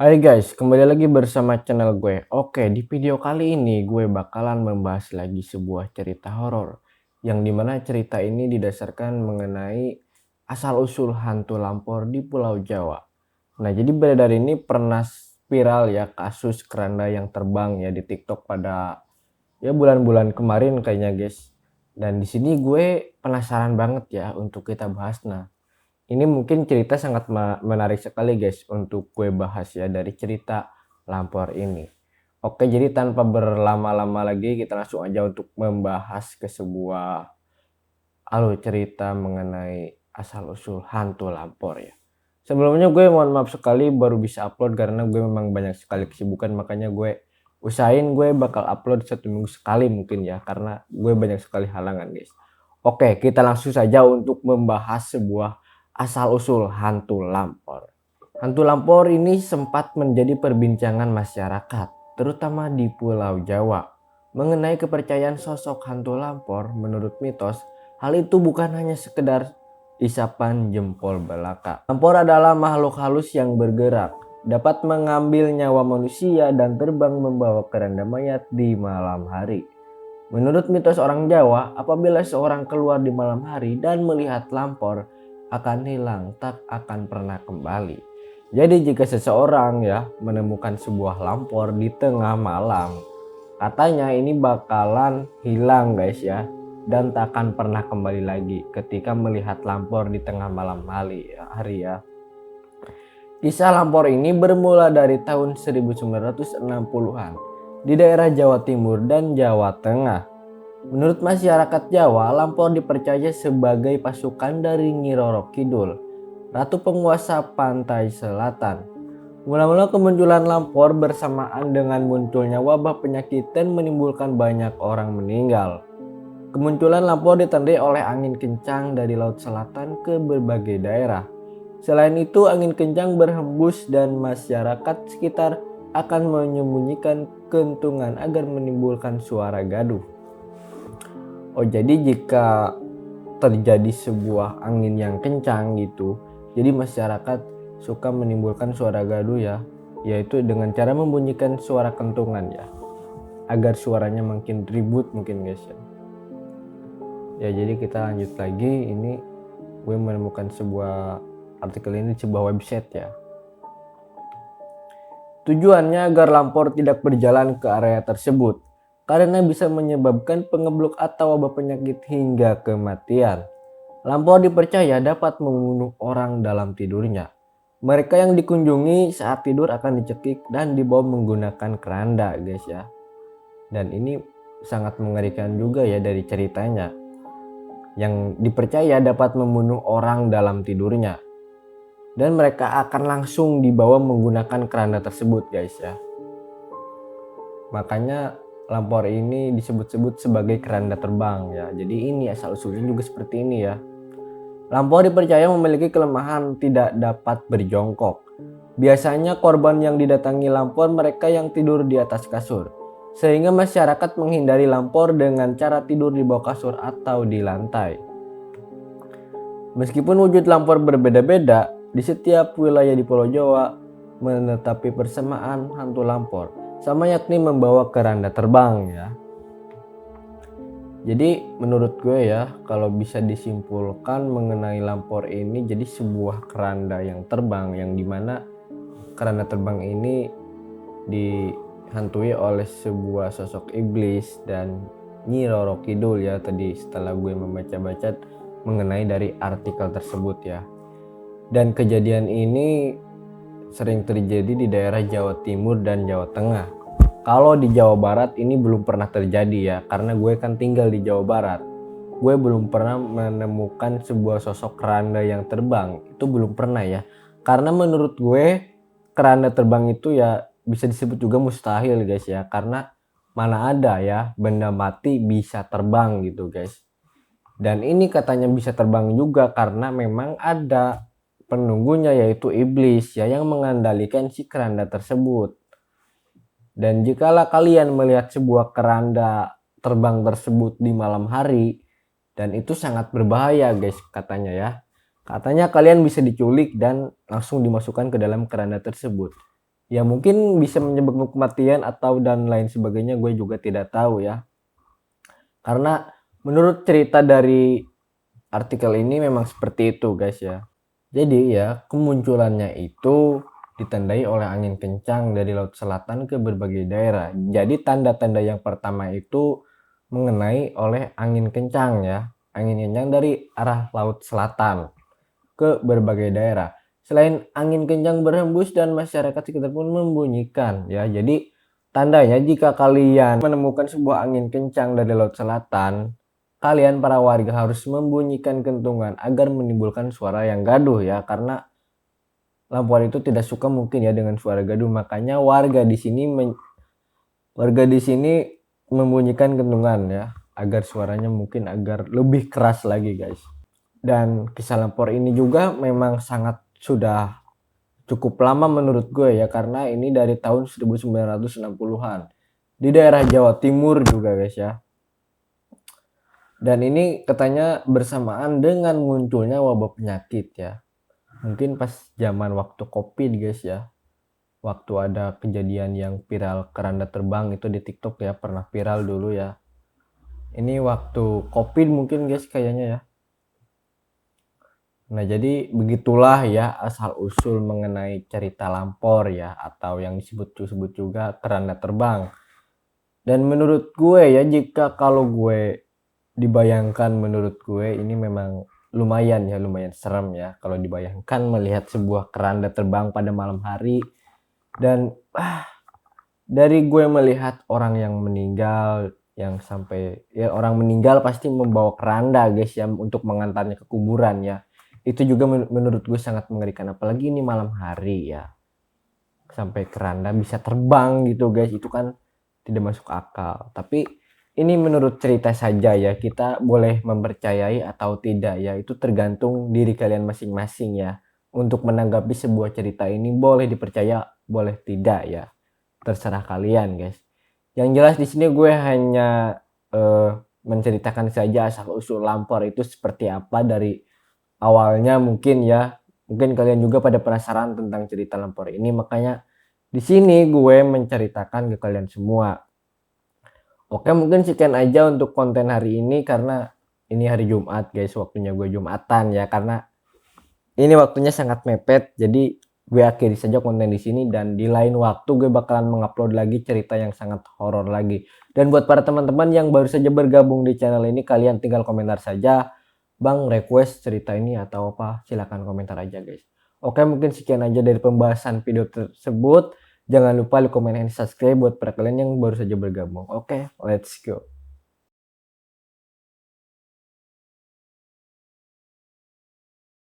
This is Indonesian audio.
Hai guys, kembali lagi bersama channel gue. Oke, di video kali ini gue bakalan membahas lagi sebuah cerita horor yang dimana cerita ini didasarkan mengenai asal-usul hantu lampor di Pulau Jawa. Nah, jadi beredar ini pernah viral ya kasus keranda yang terbang ya di TikTok pada ya bulan-bulan kemarin kayaknya guys. Dan di sini gue penasaran banget ya untuk kita bahas. Nah, ini mungkin cerita sangat menarik sekali guys untuk gue bahas ya dari cerita Lampor ini. Oke, jadi tanpa berlama-lama lagi kita langsung aja untuk membahas ke sebuah alur cerita mengenai asal-usul hantu Lampor ya. Sebelumnya gue mohon maaf sekali baru bisa upload karena gue memang banyak sekali kesibukan, makanya gue usahain gue bakal upload 1 minggu sekali mungkin ya karena gue banyak sekali halangan guys. Oke, kita langsung saja untuk membahas sebuah asal-usul hantu Lampor. Hantu Lampor ini sempat menjadi perbincangan masyarakat, terutama di Pulau Jawa. Mengenai kepercayaan sosok hantu Lampor, menurut mitos, hal itu bukan hanya sekedar isapan jempol belaka. Lampor adalah makhluk halus yang bergerak, dapat mengambil nyawa manusia dan terbang membawa keranda mayat di malam hari. Menurut mitos orang Jawa, apabila seorang keluar di malam hari dan melihat lampor, akan hilang, tak akan pernah kembali. Jadi jika seseorang ya menemukan sebuah lampor di tengah malam, katanya ini bakalan hilang guys ya, dan tak akan pernah kembali lagi ketika melihat lampor di tengah malam hari ya. Kisah lampor ini bermula dari tahun 1960-an di daerah Jawa Timur dan Jawa Tengah. Menurut masyarakat Jawa, lampor dipercaya sebagai pasukan dari Nyi Roro Kidul, ratu penguasa pantai selatan. Mula-mula kemunculan lampor bersamaan dengan munculnya wabah penyakit dan menimbulkan banyak orang meninggal. Kemunculan lampor ditandai oleh angin kencang dari laut selatan ke berbagai daerah. Selain itu, angin kencang berhembus dan masyarakat sekitar akan menyembunyikan kentungan agar menimbulkan suara gaduh. Oh, jadi jika terjadi sebuah angin yang kencang gitu, jadi masyarakat suka menimbulkan suara gaduh ya, yaitu dengan cara membunyikan suara kentungan ya, agar suaranya makin ribut mungkin guys ya. Ya, jadi kita lanjut lagi. Ini gue menemukan sebuah artikel ini di sebuah website ya. Tujuannya agar lampor tidak berjalan ke area tersebut karena bisa menyebabkan pengeblok atau wabah penyakit hingga kematian. Lampor dipercaya dapat membunuh orang dalam tidurnya. Mereka yang dikunjungi saat tidur akan dicekik dan dibawa menggunakan keranda guys ya. Dan ini sangat mengerikan juga ya dari ceritanya. Yang dipercaya dapat membunuh orang dalam tidurnya. Dan mereka akan langsung dibawa menggunakan keranda tersebut guys ya. Makanya lampor ini disebut-sebut sebagai keranda terbang ya. Jadi ini asal usulnya juga seperti ini ya. Lampor dipercaya memiliki kelemahan tidak dapat berjongkok. Biasanya korban yang didatangi lampor mereka yang tidur di atas kasur. Sehingga masyarakat menghindari lampor dengan cara tidur di bawah kasur atau di lantai. Meskipun wujud lampor berbeda-beda, di setiap wilayah di Pulau Jawa menetapi persamaan hantu lampor, sama yakni membawa keranda terbang ya. Jadi menurut gue ya, kalau bisa disimpulkan mengenai lampor ini jadi sebuah keranda yang terbang, yang dimana keranda terbang ini dihantui oleh sebuah sosok iblis dan Nyi Roro Kidul ya, tadi setelah gue membaca-baca mengenai dari artikel tersebut ya. Dan kejadian ini sering terjadi di daerah Jawa Timur dan Jawa Tengah. Kalau di Jawa Barat ini belum pernah terjadi ya, karena gue kan tinggal di Jawa Barat. Gue belum pernah menemukan sebuah sosok keranda yang terbang, itu belum pernah ya. Karena menurut gue keranda terbang itu ya bisa disebut juga mustahil guys ya, karena mana ada ya benda mati bisa terbang gitu guys. Dan ini katanya bisa terbang juga karena memang ada penunggunya yaitu iblis ya yang mengendalikan si keranda tersebut. Dan jikalau kalian melihat sebuah keranda terbang tersebut di malam hari, dan itu sangat berbahaya guys katanya ya. Katanya kalian bisa diculik dan langsung dimasukkan ke dalam keranda tersebut. Ya mungkin bisa menyebabkan kematian atau dan lain sebagainya, gue juga tidak tahu ya. Karena menurut cerita dari artikel ini memang seperti itu guys ya. Jadi ya kemunculannya itu ditandai oleh angin kencang dari laut selatan ke berbagai daerah. Jadi tanda-tanda yang pertama itu mengenai oleh angin kencang ya. Angin kencang dari arah laut selatan ke berbagai daerah. Selain angin kencang berhembus dan masyarakat sekitar pun membunyikan ya. Jadi tandanya jika kalian menemukan sebuah angin kencang dari laut selatan, kalian para warga harus membunyikan kentungan agar menimbulkan suara yang gaduh ya, karena lampuan itu tidak suka mungkin ya dengan suara gaduh. Makanya warga di sini membunyikan kentungan ya agar suaranya mungkin agar lebih keras lagi guys. Dan kisah lampor ini juga memang sangat sudah cukup lama menurut gue ya, karena ini dari tahun 1960-an di daerah Jawa Timur juga guys ya. Dan ini katanya bersamaan dengan munculnya wabah penyakit ya. Mungkin pas zaman waktu Covid guys ya. Waktu ada kejadian yang viral keranda terbang itu di TikTok ya, pernah viral dulu ya. Ini waktu Covid mungkin guys kayaknya ya. Nah, jadi begitulah ya asal-usul mengenai cerita lampor ya, atau yang disebut juga keranda terbang. Dan menurut gue ya, jika kalau gue dibayangkan, menurut gue ini memang lumayan ya, lumayan serem ya kalau dibayangkan melihat sebuah keranda terbang pada malam hari. Dan dari gue melihat orang yang meninggal, yang sampai ya orang meninggal pasti membawa keranda guys ya untuk mengantarnya ke kuburan ya. Itu juga menurut gue sangat mengerikan, apalagi ini malam hari ya, sampai keranda bisa terbang gitu guys, itu kan tidak masuk akal. Tapi ini menurut cerita saja ya, kita boleh mempercayai atau tidak ya, itu tergantung diri kalian masing-masing ya. Untuk menanggapi sebuah cerita ini boleh dipercaya boleh tidak ya, terserah kalian guys. Yang jelas di sini gue hanya menceritakan saja asal usul lampor itu seperti apa dari awalnya. Mungkin kalian juga pada penasaran tentang cerita lampor ini, makanya di sini gue menceritakan ke kalian semua. Oke, mungkin sekian aja untuk konten hari ini, karena ini hari Jumat guys, waktunya gue Jumatan ya, karena ini waktunya sangat mepet. Jadi gue akhiri saja konten di sini, dan di lain waktu gue bakalan mengupload lagi cerita yang sangat horor lagi. Dan buat para teman-teman yang baru saja bergabung di channel ini, kalian tinggal komentar saja, Bang, request cerita ini atau apa, silahkan komentar aja guys. Oke, mungkin sekian aja dari pembahasan video tersebut. Jangan lupa like, comment, and subscribe buat para kalian yang baru saja bergabung. Oke, let's go.